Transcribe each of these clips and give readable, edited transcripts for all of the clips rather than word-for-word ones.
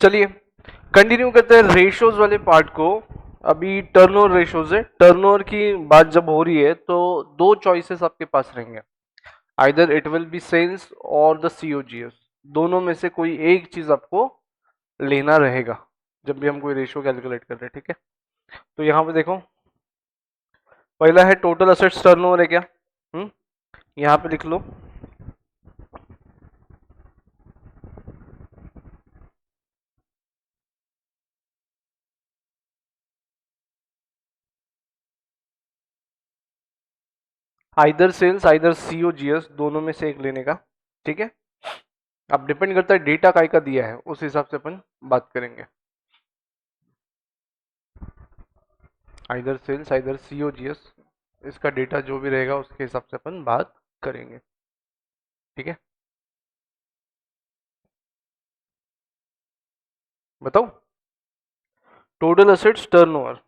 चलिए कंटिन्यू करते हैं रेशोज वाले पार्ट को। अभी टर्नओवर रेशोज है, टर्नओवर की बात जब हो रही है तो दो चॉइसेस आपके पास रहेंगे, either it will be sales और द सीओजीएस, दोनों में से कोई एक चीज आपको लेना रहेगा जब भी हम कोई रेशियो कैलकुलेट कर रहे हैं। ठीक है, तो यहाँ पे देखो, पहला है टोटल असेट्स टर्नओवर है क्या, यहाँ पे लिख लो आइदर सेल्स आइदर सीओजीएस, दोनों में से एक लेने का। ठीक है, अब डिपेंड करता है डेटा काय का दिया है, उस हिसाब से अपन बात करेंगे। आइदर सेल्स आइदर सीओजीएस, इसका डेटा जो भी रहेगा उसके हिसाब से अपन बात करेंगे। ठीक है, बताओ total assets turnover,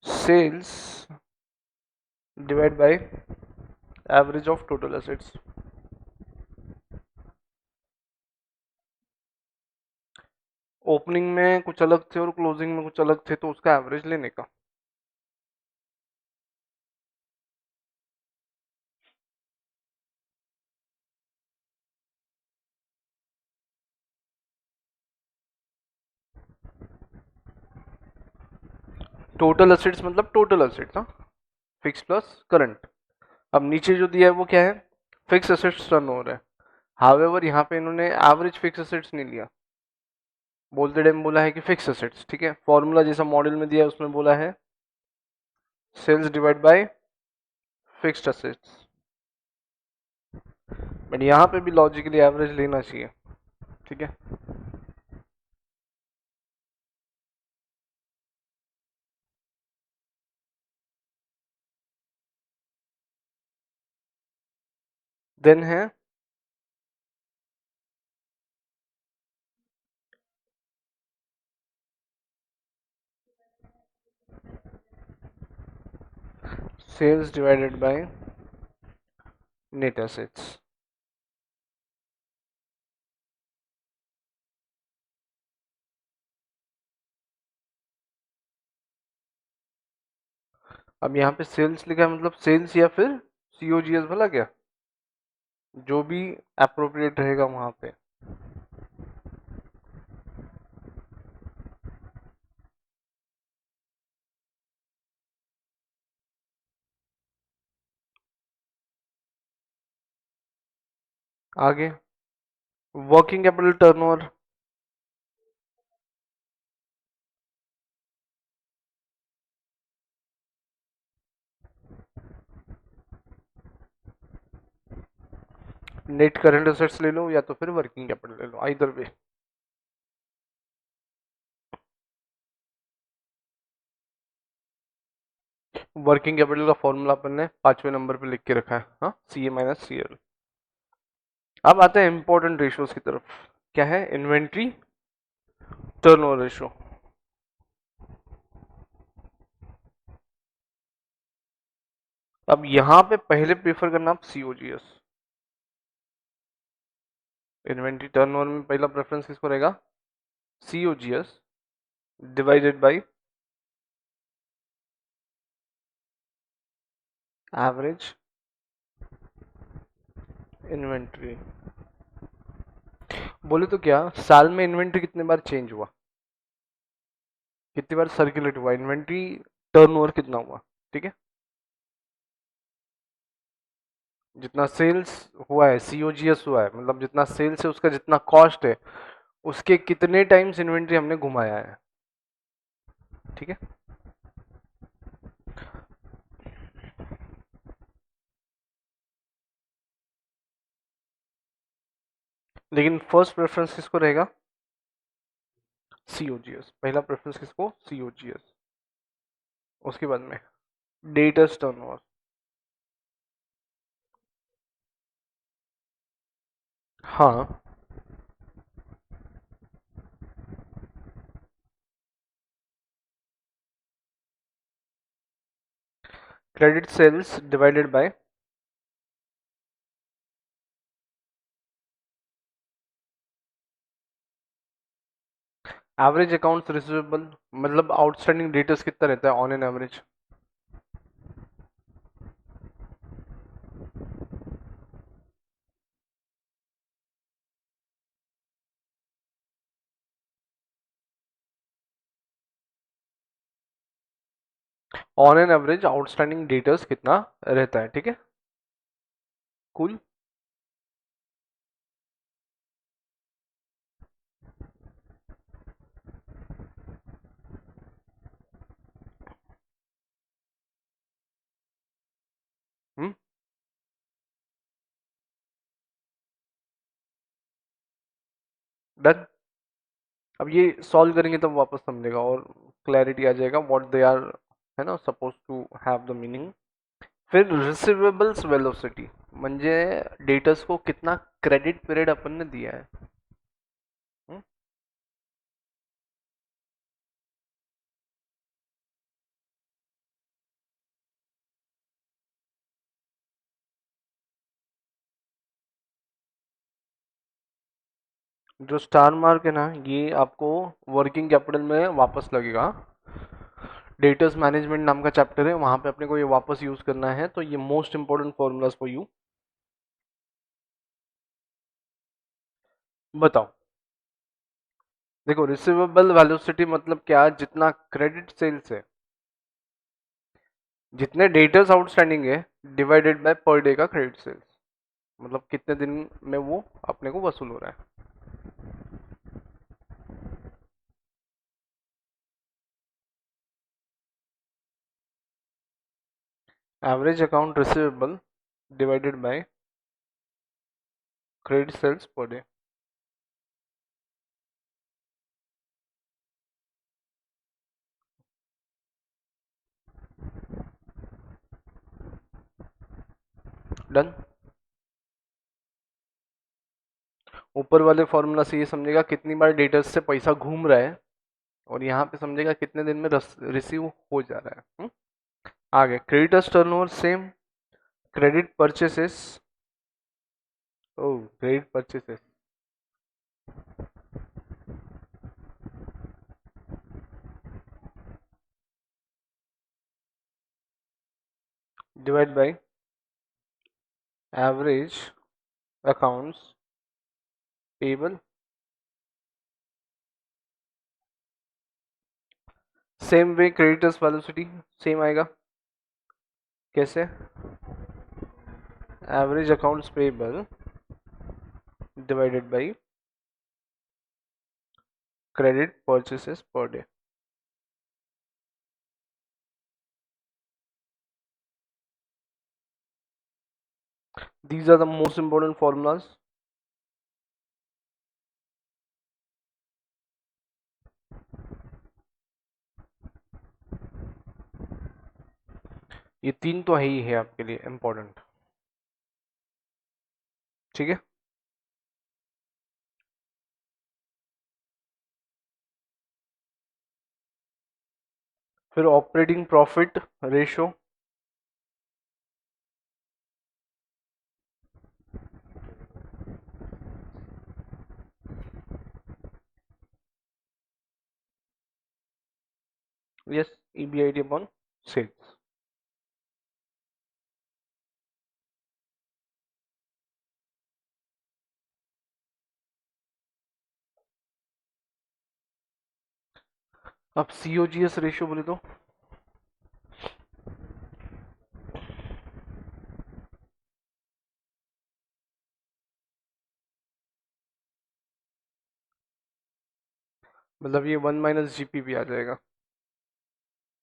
sales divide by average of total assets. Opening में कुछ अलग थे और क्लोजिंग में कुछ अलग थे, तो उसका एवरेज लेने का। टोटल एसेट्स मतलब टोटल एसेट्स, हाँ, फिक्स प्लस करंट। अब नीचे जो दिया है वो क्या है, फिक्स एसेट्स टर्नओवर है। हावेवर यहाँ पे इन्होंने एवरेज फिक्स एसेट्स नहीं लिया, बोलते टाइम बोला है कि फिक्स एसेट्स। ठीक है, फॉर्मूला जैसा मॉडल में दिया है उसमें बोला है sales divide by fixed assets, but यहाँ पे भी लॉजिकली एवरेज लेना चाहिए। ठीक है, देन है sales divided by net assets. अब यहाँ पे सेल्स लिखा है, मतलब सेल्स या फिर सीओजीएस भला क्या, जो भी अप्रोप्रिएट रहेगा वहां पे। आगे working capital turnover, net current assets ले लो या तो फिर वर्किंग कैपिटल ले लो, आइदर वे। वर्किंग कैपिटल का फॉर्मूला अपन ने 5वें नंबर पे लिख के रखा है, हाँ, सी ए माइनस सी एल। अब आते हैं इंपॉर्टेंट रेशियोज की तरफ, क्या है, इन्वेंट्री टर्नओवर रेशियो। अब यहाँ पे पहले प्रेफर करना आप सीओजीएस, इन्वेंट्री टर्नओवर में पहला प्रेफरेंस किसको रहेगा, COGS divided by average inventory. बोले तो क्या, साल में इन्वेंट्री कितने बार चेंज हुआ, कितनी बार सर्कुलेट हुआ, इन्वेंट्री टर्नओवर कितना हुआ। ठीक है, जितना सेल्स हुआ है, सीओजीएस हुआ है, मतलब जितना सेल्स है उसका जितना कॉस्ट है, उसके कितने टाइम्स इन्वेंट्री हमने घुमाया है। ठीक है, लेकिन फर्स्ट प्रेफरेंस किसको रहेगा, सीओजीएस, पहला प्रेफरेंस किसको, सीओजीएस। उसके बाद में डेटर्स टर्नओवर, हाँ, credit sales divided by average accounts receivable मतलब आउटस्टैंडिंग डेटर्स कितना रहता है on an average? On an average outstanding debtors कितना रहता है, ठीक है? कूल। हम्म। डन। अब ये सॉल्व करेंगे तब वापस समझेगा और क्लैरिटी आ जाएगा व्हाट दे आर, है ना, suppose to have the meaning. फिर रिसीवेबल्स वेलोसिटी म्हणजे डेटर्स को कितना क्रेडिट पीरियड अपन ने दिया है। हम्म? जो स्टार मार्क है ना, ये आपको वर्किंग कैपिटल में वापस लगेगा। डेटर्स मैनेजमेंट नाम का चैप्टर है, वहां पे अपने को ये वापस यूज करना है, तो ये most important formulas for you. बताओ। देखो रिसीवेबल वेलोसिटी मतलब क्या, जितना क्रेडिट सेल्स है, जितने डेटर्स आउटस्टैंडिंग है डिवाइडेड बाय पर डे का क्रेडिट सेल्स, मतलब कितने दिन में वो अपने को वसूल हो रहा है। Average account receivable divided by credit sales per day. Done. ऊपर वाले फॉर्मूला से ये समझेगा कितनी बार डेटर्स से पैसा घूम रहा है, और यहाँ पे समझेगा कितने दिन में रिसीव हो जा रहा है। आगे creditors turnover same, credit purchases, ओ credit purchases divide by average accounts payable. Same way creditors velocity same आएगा। कैसे? Average accounts payable divided by credit purchases per day. These are the most important formulas. ये तीन तो है ही है आपके लिए इम्पोर्टेंट, ठीक है? फिर operating profit ratio, yes, EBIT upon sales. अब सीओजीएस रेशियो बोले तो मतलब ये 1 - जीपीपी आ जाएगा।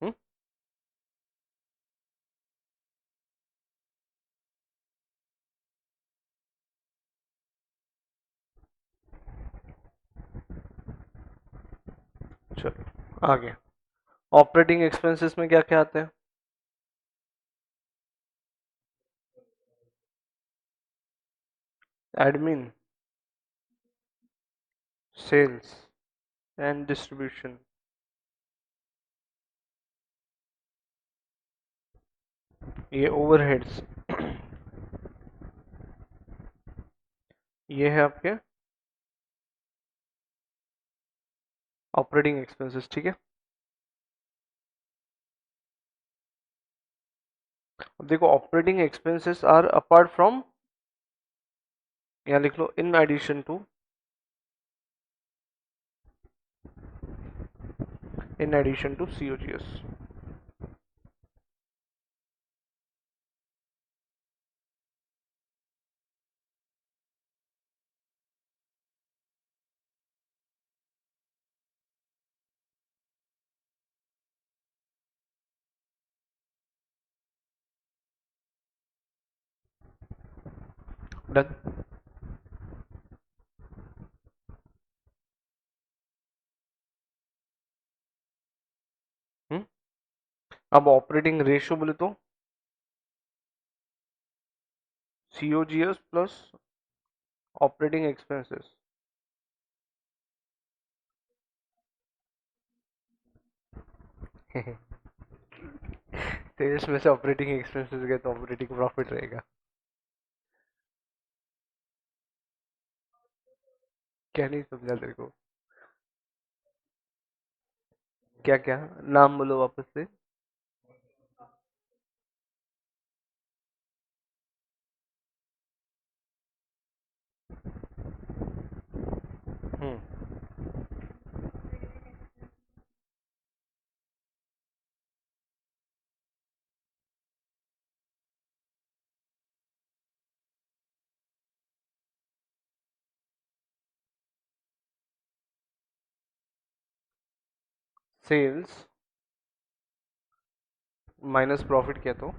हम्म? चलो आगे, ऑपरेटिंग एक्सपेंसेस में क्या क्या आते हैं? एडमिन, सेल्स एंड डिस्ट्रीब्यूशन, ये ओवरहेड्स, ये है आपके ऑपरेटिंग एक्सपेंसेस, ठीक है। अब देखो operating expenses are apart from, यहाँ लिख लो in addition to COGS. Done. अब ऑपरेटिंग रेशियो बोले तो COGS plus operating expenses. Sales में से ऑपरेटिंग एक्सपेंसेस गए तो ऑपरेटिंग प्रॉफिट रहेगा। क्या नहीं समझा तेरे को? क्या क्या? नाम बोलो वापस से। हम्म। सेल्स माइनस प्रॉफिट क्या तो?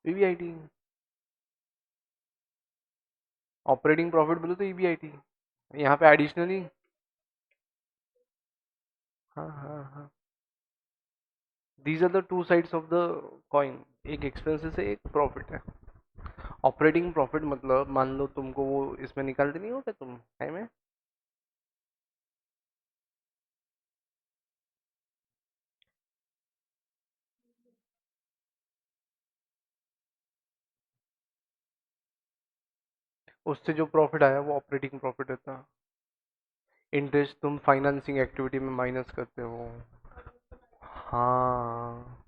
ईबीआईटी। ऑपरेटिंग प्रॉफिट बोलो तो ईबीआईटी। यहाँ पे एडिशनली। हाँ हाँ हाँ। These are the two sides of the coin. एक एक्सपेंसेस है, एक प्रॉफिट है। ऑपरेटिंग प्रॉफिट मतलब मान लो तुमको वो इसमें निकालते नहीं होते तुम है में, उससे जो प्रॉफिट आया वो ऑपरेटिंग प्रॉफिट होता है। इंटरेस्ट तुम फाइनेंसिंग एक्टिविटी में माइनस करते हो। हाँ।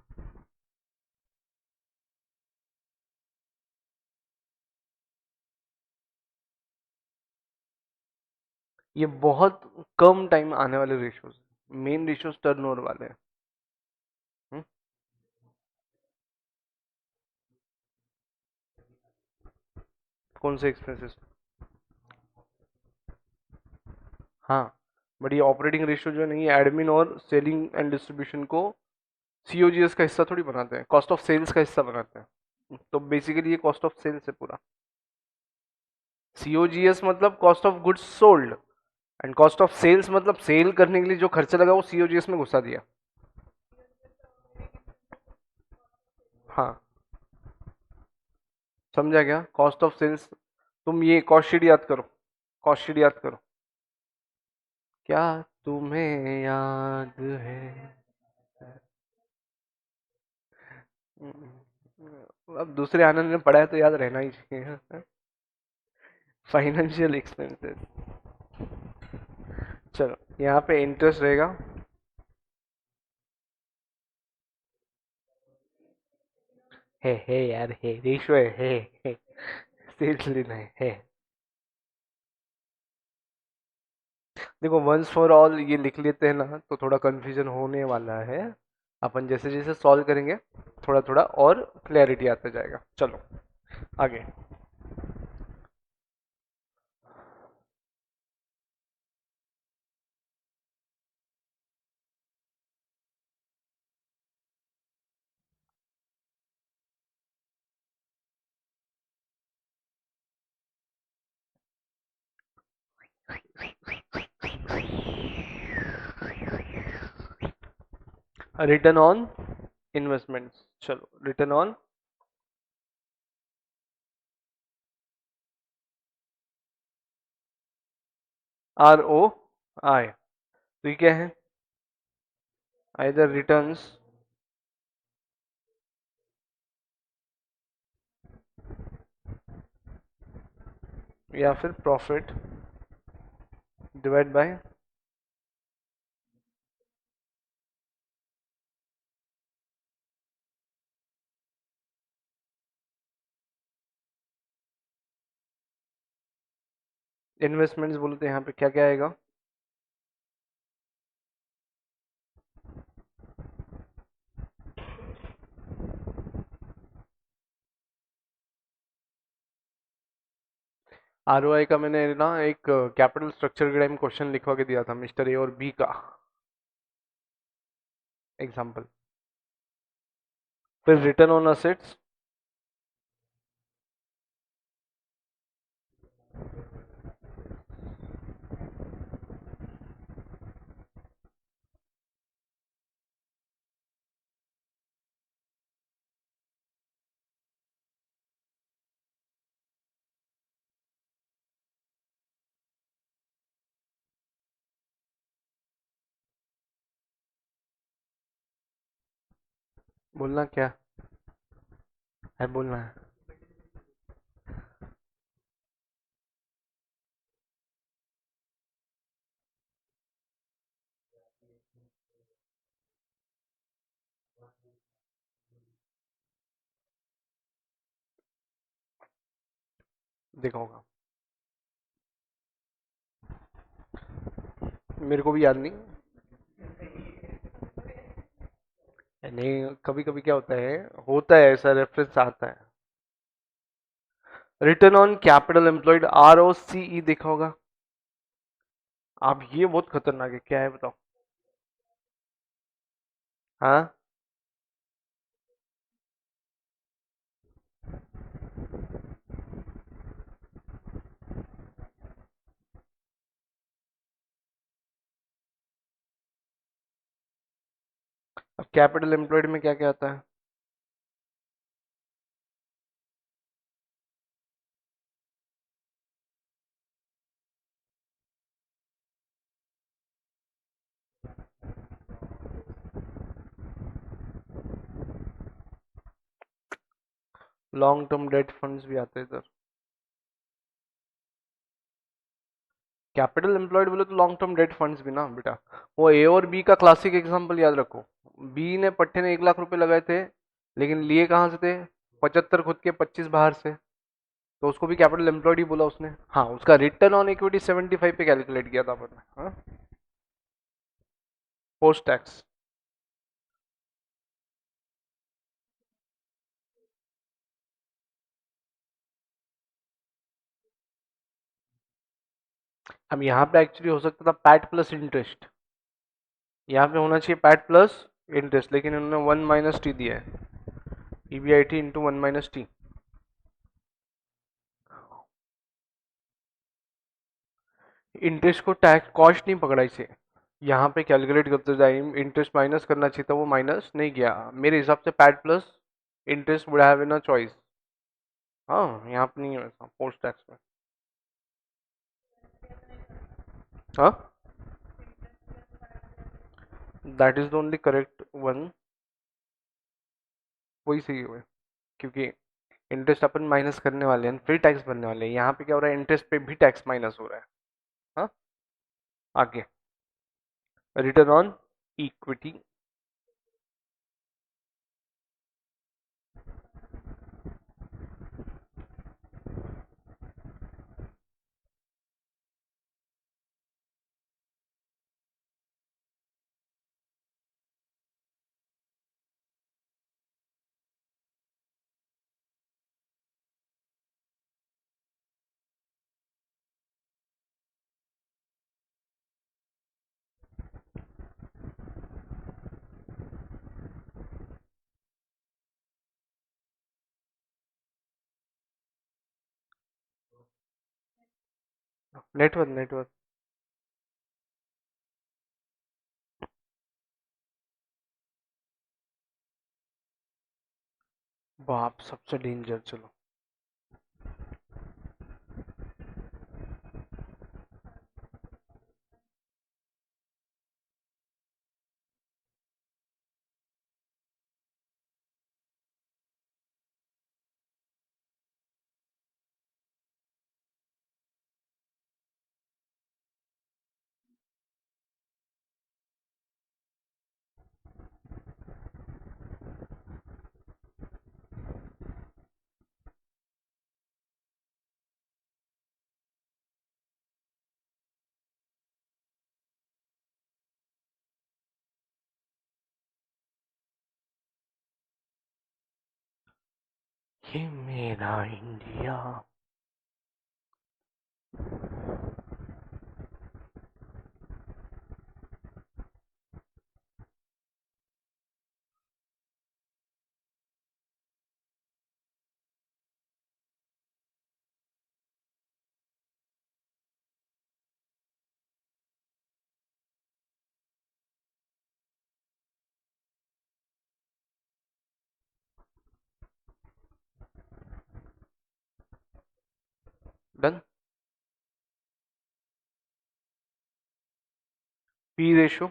ये बहुत कम टाइम आने वाले रेशियोज, मेन रेशियोज टर्नओवर वाले हैं। हम्म? कौन से एक्सपेंसेस? हाँ, बट ये ऑपरेटिंग रेशियो जो नहीं है, एडमिन और सेलिंग एंड डिस्ट्रीब्यूशन को सीओजीएस का हिस्सा थोड़ी बनाते हैं, कॉस्ट ऑफ सेल्स का हिस्सा बनाते हैं। तो बेसिकली ये कॉस्ट ऑफ सेल्स है पूरा। सीओजीएस मतलब cost of goods sold, and cost of sales मतलब सेल करने के लिए जो खर्चा लगा वो सीओजीएस में घुसा दिया। हाँ, समझा क्या? Cost of sales. तुम ये कॉस्ट शीट याद करो, कॉस्ट शीट याद करो। क्या तुम्हें याद है? अब दूसरे आनंद ने पढ़ा है तो याद रहना ही चाहिए। Financial expenses. चलो यहाँ पे इंटरेस्ट रहेगा। है यार, है रेशो है सेल्स लेना है। देखो वंस फॉर ऑल ये लिख लेते हैं ना तो थोड़ा कंफ्यूजन होने वाला है। अपन जैसे जैसे सॉल्व करेंगे थोड़ा थोड़ा और क्लैरिटी आता जाएगा। चलो आगे। रिटर्न ऑन इन्वेस्टमेंट्स, चलो रिटर्न ऑन। ROI, तो ये क्या है? आइदर रिटर्न्स या फिर प्रॉफिट डिवाइड बाय इन्वेस्टमेंट्स बोले तो यहाँ पे क्या क्या आएगा? आरओआई का मैंने ना एक कैपिटल स्ट्रक्चर के टाइम क्वेश्चन लिखवा के दिया था, मिस्टर ए और बी का एग्जांपल। फिर रिटर्न ऑन असेट्स, बोलना क्या है? बोलना है। देखा होगा, मेरे को भी याद नहीं। नहीं, कभी कभी क्या होता है ऐसा, रेफरेंस आता है। Return on capital employed, R O C E देखा होगा। आप ये बहुत खतरनाक है, क्या है बताओ? हाँ, अब कैपिटल एम्प्लॉयड में क्या क्या आता है? लॉन्ग टर्म डेट फंड्स भी आते हैं इधर। कैपिटल एम्प्लॉयड बोले तो लॉन्ग टर्म डेट फंड्स भी ना बेटा। वो ए और बी का क्लासिक एग्जांपल याद रखो। बी ने पट्टे ने 1 लाख रुपए लगाए थे, लेकिन लिए कहाँ से थे? 75 खुद के, 25 बाहर से। तो उसको भी कैपिटल एम्प्लॉयड ही बोला उसने। हाँ, उसका रिटर्न ऑन इक्विटी 75 पे कैलकुलेट किया था अपन ने, हाँ, पोस्ट टैक्स। अब यहाँ पे एक्चुअली हो सकता था पैट प्लस इंटरेस्ट, यहाँ पे होना चाहिए पैट प्लस इंटरेस्ट, लेकिन उन्होंने 1 - टी दिया है, ईबीआईटी इंटू 1 - टी। इंटरेस्ट को टैक्स कॉस्ट नहीं पकड़ा इसे, यहाँ पे कैलकुलेट करते जाए, इंटरेस्ट माइनस करना चाहिए था, वो माइनस नहीं किया मेरे हिसाब से। PAT plus interest would have been a choice. हाँ, यहाँ पे नहीं है वैसा पोस्ट टैक्स में। हाँ, that is the only correct one, वही सही है, क्योंकि इंटरेस्ट अपन माइनस करने वाले हैं, फिर टैक्स भरने वाले हैं। यहाँ पे क्या हो रहा है, इंटरेस्ट पे भी टैक्स माइनस हो रहा है। हाँ, आगे, return on equity. Network, network. बाप, सबसे डेंजर, चलो। ये मेरा India. Done. P ratio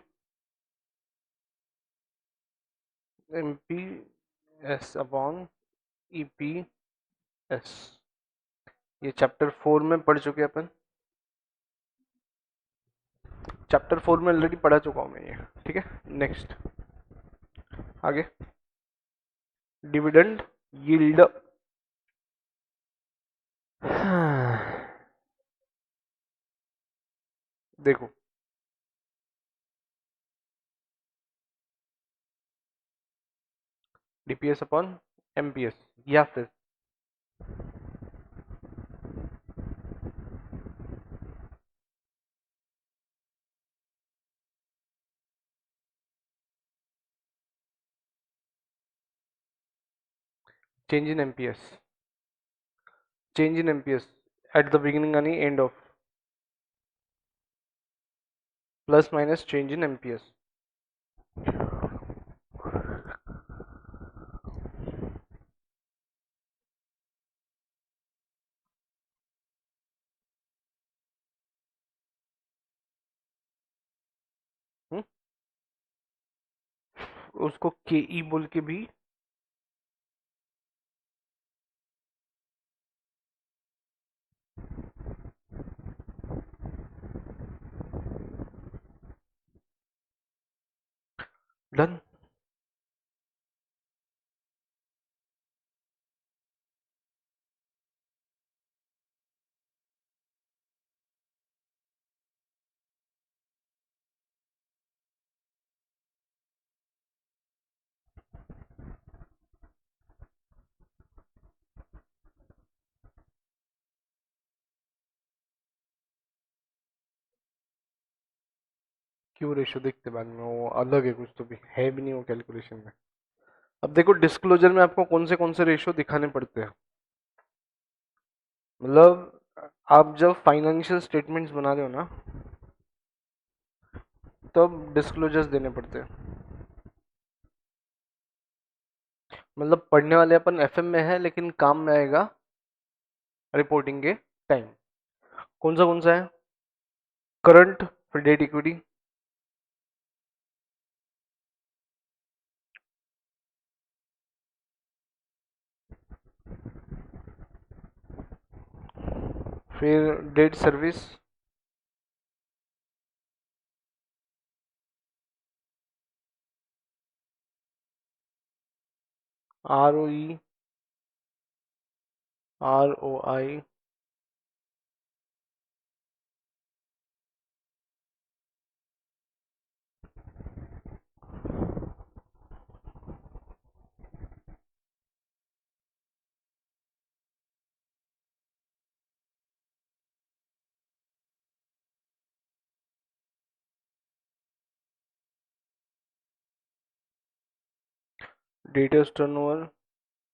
M P S upon E P S. ये चैप्टर 4 में पढ़ चुके अपन। चैप्टर 4 में ऑलरेडी पढ़ा चुका हूँ मैं ये। ठीक है, नेक्स्ट आगे। Dividend yield. देखो, डीपीएस अपॉन एमपीएस या फिर change in MPS, change in MPS at the beginning आणि end of plus minus change in MPS. हुँ? उसको KE बोल के भी डन। क्यों रेशो देखते बाद में, वो अलग है, कुछ तो भी है भी नहीं वो कैलकुलेशन में। अब देखो डिस्क्लोजर में आपको कौन से रेशो दिखाने पड़ते हैं। मतलब आप जब फाइनेंशियल स्टेटमेंट्स बना रहे हो ना, तब डिस्क्लोजर्स देने पड़ते हैं। मतलब पढ़ने वाले अपन एफएम में है, लेकिन काम में आएगा रिपोर्टिंग के टाइम। कौन सा है? करंट, फिर डेट इक्विटी, फिर debt service, ROE, ROI, debtors turnover,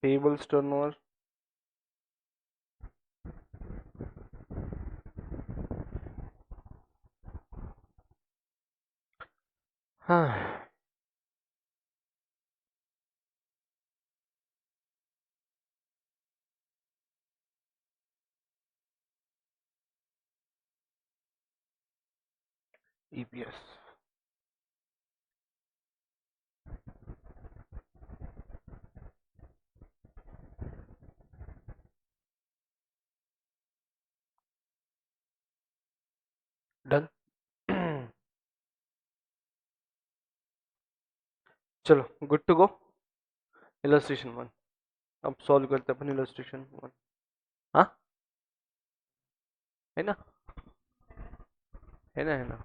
payables turnover. हाँ, EPS डन। चलो गुड टू गो। इलस्ट्रेशन 1 अब सॉल्व करते हैं अपन। इलस्ट्रेशन 1, हाँ है ना, है ना, है ना।